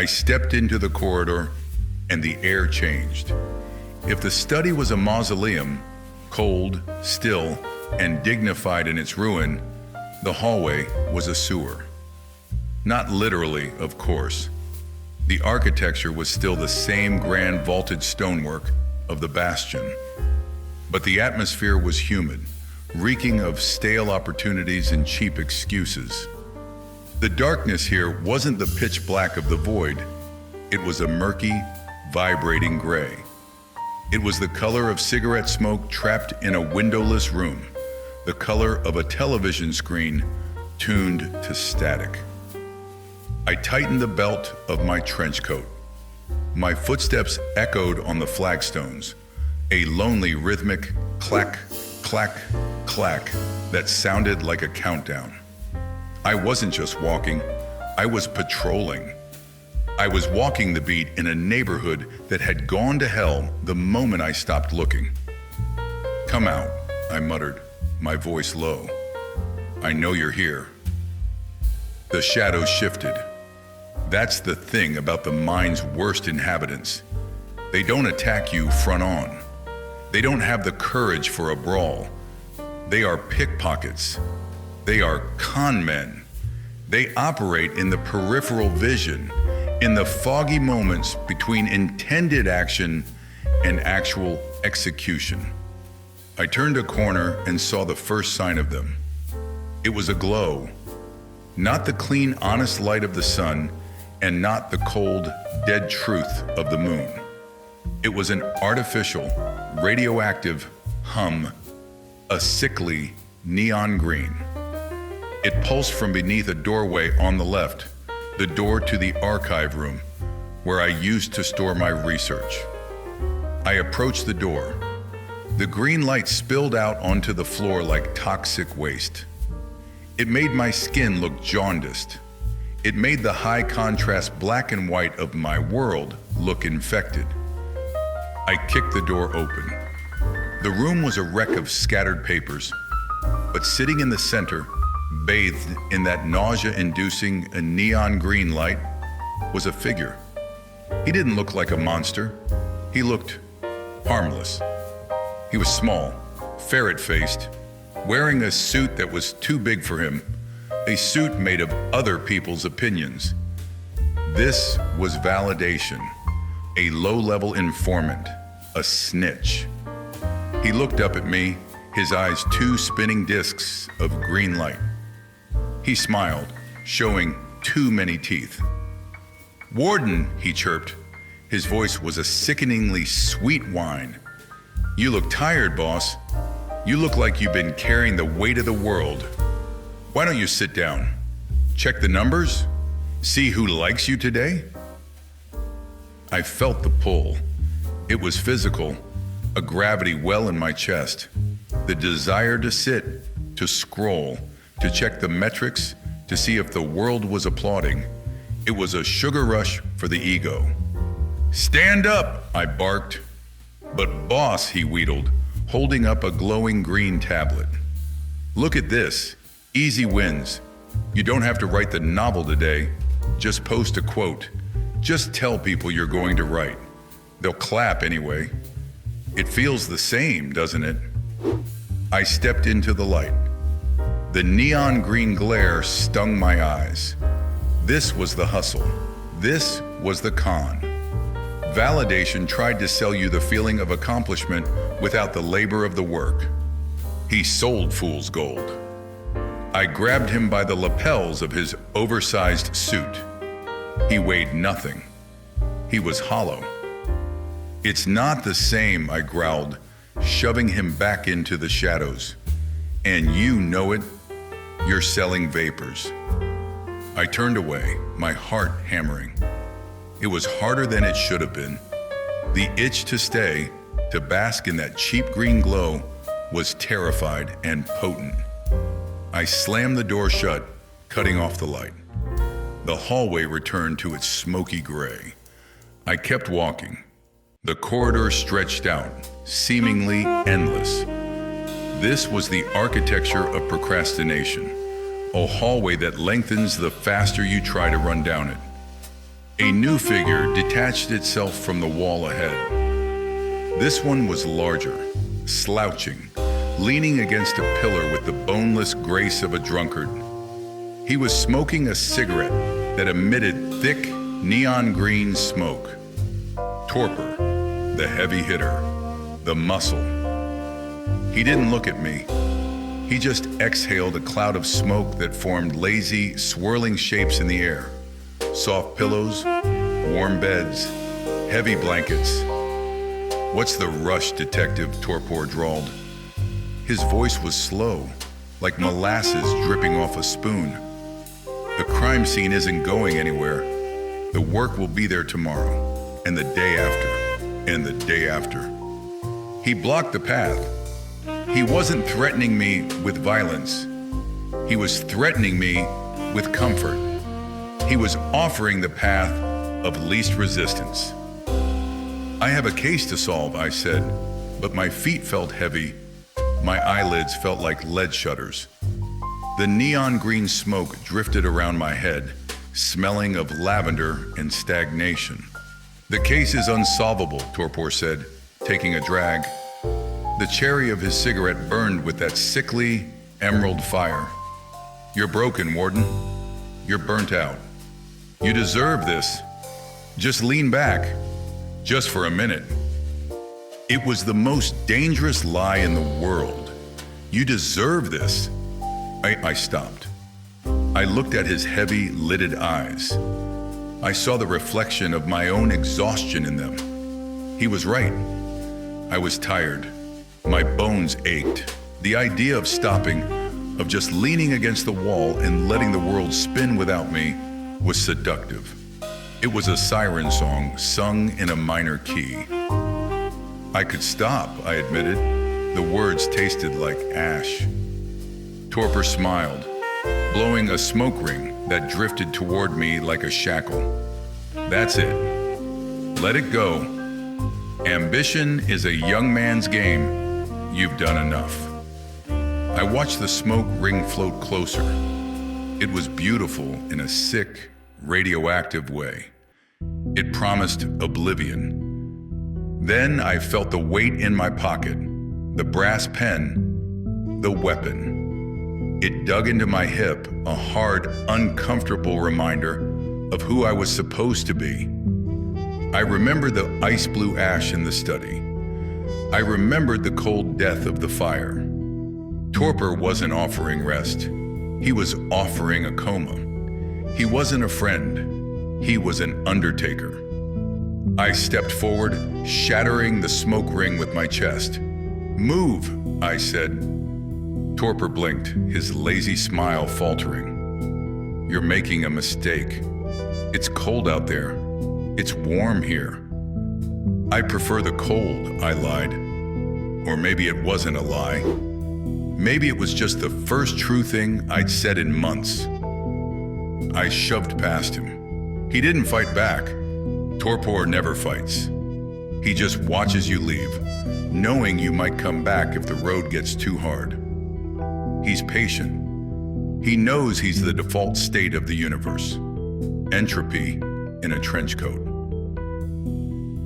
I stepped into the corridor, and the air changed. If the study was a mausoleum, cold, still, and dignified in its ruin, the hallway was a sewer. Not literally, of course. The architecture was still the same grand vaulted stonework of the bastion. But the atmosphere was humid, reeking of stale opportunities and cheap excuses. The darkness here wasn't the pitch black of the void. It was a murky, vibrating gray. It was the color of cigarette smoke trapped in a windowless room, the color of a television screen tuned to static. I tightened the belt of my trench coat. My footsteps echoed on the flagstones, a lonely rhythmic clack, clack, clack that sounded like a countdown. I wasn't just walking, I was patrolling. I was walking the beat in a neighborhood that had gone to hell the moment I stopped looking. "Come out," I muttered, my voice low. "I know you're here." The shadows shifted. That's the thing about the mind's worst inhabitants. They don't attack you front on. They don't have the courage for a brawl. They are pickpockets. They are con men. They operate in the peripheral vision, in the foggy moments between intended action and actual execution. I turned a corner and saw the first sign of them. It was a glow, not the clean, honest light of the sun, and not the cold, dead truth of the moon. It was an artificial, radioactive hum, a sickly neon green. It pulsed from beneath a doorway on the left, the door to the archive room, where I used to store my research. I approached the door. The green light spilled out onto the floor like toxic waste. It made my skin look jaundiced. It made the high contrast black and white of my world look infected. I kicked the door open. The room was a wreck of scattered papers, but sitting in the center, bathed in that nausea-inducing neon green light, was a figure. He didn't look like a monster. He looked harmless. He was small, ferret-faced, wearing a suit that was too big for him, a suit made of other people's opinions. This was validation, a low-level informant, a snitch. He looked up at me, his eyes two spinning discs of green light. He smiled, showing too many teeth. "Warden," he chirped. His voice was a sickeningly sweet whine. "You look tired, boss. You look like you've been carrying the weight of the world. Why don't you sit down? Check the numbers? See who likes you today?" I felt the pull. It was physical, a gravity well in my chest, the desire to sit, to scroll, to check the metrics, to see if the world was applauding. It was a sugar rush for the ego. "Stand up," I barked. "But boss," he wheedled, holding up a glowing green tablet. "Look at this. Easy wins. You don't have to write the novel today. Just post a quote. Just tell people you're going to write. They'll clap anyway. It feels the same, doesn't it?" I stepped into the light. The neon green glare stung my eyes. This was the hustle. This was the con. Validation tried to sell you the feeling of accomplishment without the labor of the work. He sold fool's gold. I grabbed him by the lapels of his oversized suit. He weighed nothing. He was hollow. "It's not the same," I growled, shoving him back into the shadows. "And you know it. You're selling vapors." I turned away, my heart hammering. It was harder than it should have been. The itch to stay, to bask in that cheap green glow, was terrified and potent. I slammed the door shut, cutting off the light. The hallway returned to its smoky gray. I kept walking. The corridor stretched out, seemingly endless. This was the architecture of procrastination, a hallway that lengthens the faster you try to run down it. A new figure detached itself from the wall ahead. This one was larger, slouching, leaning against a pillar with the boneless grace of a drunkard. He was smoking a cigarette that emitted thick, neon green smoke. Torpor, the heavy hitter, the muscle. He didn't look at me. He just exhaled a cloud of smoke that formed lazy, swirling shapes in the air. Soft pillows, warm beds, heavy blankets. "What's the rush, Detective?" Torpor drawled. His voice was slow, like molasses dripping off a spoon. "The crime scene isn't going anywhere. The work will be there tomorrow, and the day after, and the day after." He blocked the path. He wasn't threatening me with violence. He was threatening me with comfort. He was offering the path of least resistance. "I have a case to solve," I said, but my feet felt heavy. My eyelids felt like lead shutters. The neon green smoke drifted around my head, smelling of lavender and stagnation. "The case is unsolvable," Torpor said, taking a drag. The cherry of his cigarette burned with that sickly emerald fire. "You're broken, Warden. You're burnt out. You deserve this. Just lean back, just for a minute." It was the most dangerous lie in the world. "You deserve this." I stopped. I looked at his heavy, lidded eyes. I saw the reflection of my own exhaustion in them. He was right. I was tired. My bones ached. The idea of stopping, of just leaning against the wall and letting the world spin without me, was seductive. It was a siren song sung in a minor key. I could stop, I admitted. The words tasted like ash. Torpor smiled, blowing a smoke ring that drifted toward me like a shackle. "That's it. Let it go. Ambition is a young man's game. You've done enough." I watched the smoke ring float closer. It was beautiful in a sick, radioactive way. It promised oblivion. Then I felt the weight in my pocket, the brass pen, the weapon. It dug into my hip, a hard, uncomfortable reminder of who I was supposed to be. I remembered the ice blue ash in the study. I remembered the cold death of the fire. Torpor wasn't offering rest. He was offering a coma. He wasn't a friend. He was an undertaker. I stepped forward, shattering the smoke ring with my chest. "Move," I said. Torpor blinked, his lazy smile faltering. "You're making a mistake. It's cold out there. It's warm here." "I prefer the cold," I lied. Or maybe it wasn't a lie. Maybe it was just the first true thing I'd said in months. I shoved past him. He didn't fight back. Torpor never fights. He just watches you leave, knowing you might come back if the road gets too hard. He's patient. He knows he's the default state of the universe. Entropy in a trench coat.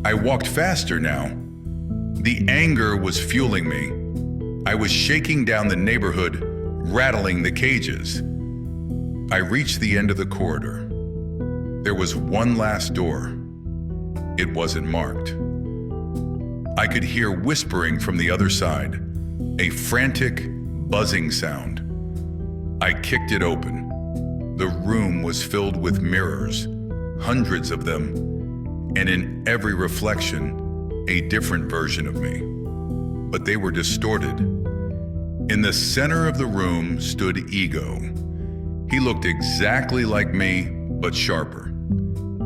I walked faster now. The anger was fueling me. I was shaking down the neighborhood, rattling the cages. I reached the end of the corridor. There was one last door. It wasn't marked. I could hear whispering from the other side, a frantic, buzzing sound. I kicked it open. The room was filled with mirrors, hundreds of them, and in every reflection, a different version of me. But they were distorted. In the center of the room stood Ego. He looked exactly like me, but sharper,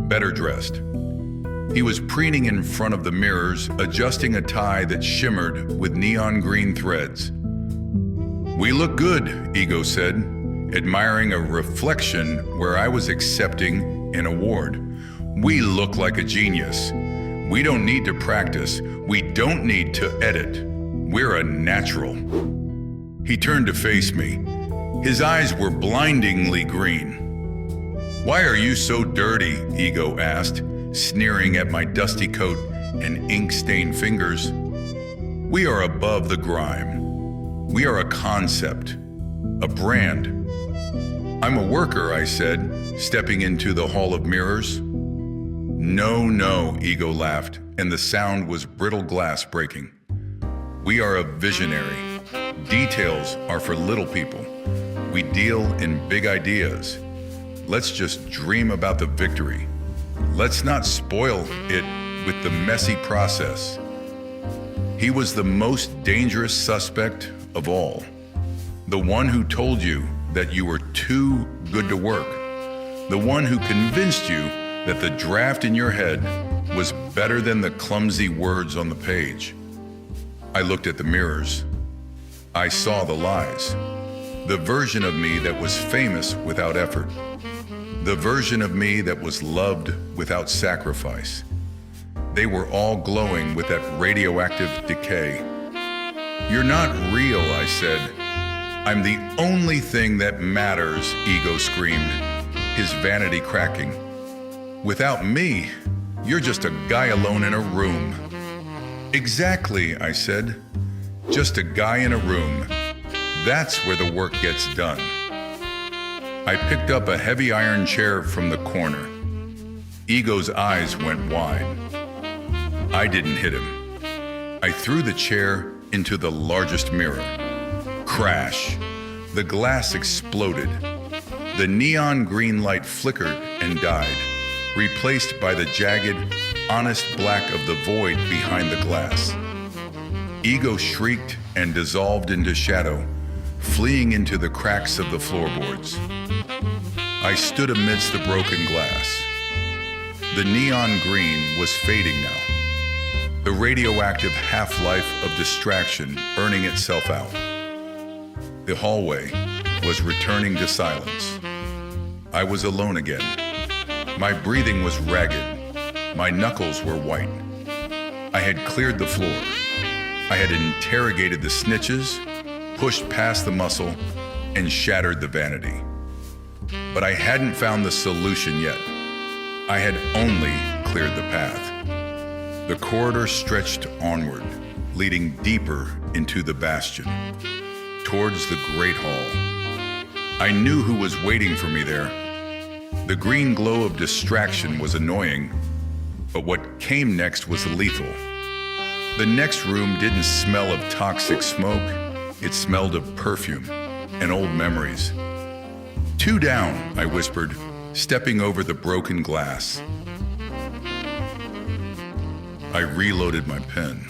better dressed. He was preening in front of the mirrors, adjusting a tie that shimmered with neon green threads. "We look good," Ego said, admiring a reflection where I was accepting an award. "We look like a genius. We don't need to practice. We don't need to edit. We're a natural." He turned to face me. His eyes were blindingly green. "Why are you so dirty?" Ego asked, sneering at my dusty coat and ink-stained fingers. "We are above the grime. We are a concept, a brand." "I'm a worker," I said, stepping into the hall of mirrors. No, Ego laughed, and the sound was brittle glass breaking. "We are a visionary. Details are for little people. We deal in big ideas. Let's just dream about the victory. Let's not spoil it with the messy process." He was the most dangerous suspect of all. The one who told you that you were too good to work. The one who convinced you that the draft in your head was better than the clumsy words on the page. I looked at the mirrors. I saw the lies. The version of me that was famous without effort. The version of me that was loved without sacrifice. They were all glowing with that radioactive decay. "You're not real," I said. "I'm the only thing that matters," Ego screamed, his vanity cracking. "Without me, you're just a guy alone in a room." "Exactly," I said. "Just a guy in a room. That's where the work gets done." I picked up a heavy iron chair from the corner. Ego's eyes went wide. I didn't hit him. I threw the chair into the largest mirror. Crash! The glass exploded. The neon green light flickered and died, replaced by the jagged, honest black of the void behind the glass. Ego shrieked and dissolved into shadow, fleeing into the cracks of the floorboards. I stood amidst the broken glass. The neon green was fading now, the radioactive half-life of distraction burning itself out. The hallway was returning to silence. I was alone again. My breathing was ragged. My knuckles were white. I had cleared the floor. I had interrogated the snitches, pushed past the muscle, and shattered the vanity. But I hadn't found the solution yet. I had only cleared the path. The corridor stretched onward, leading deeper into the bastion, towards the Great Hall. I knew who was waiting for me there. The green glow of distraction was annoying, but what came next was lethal. The next room didn't smell of toxic smoke. It smelled of perfume and old memories. "Two down," I whispered, stepping over the broken glass. I reloaded my pen.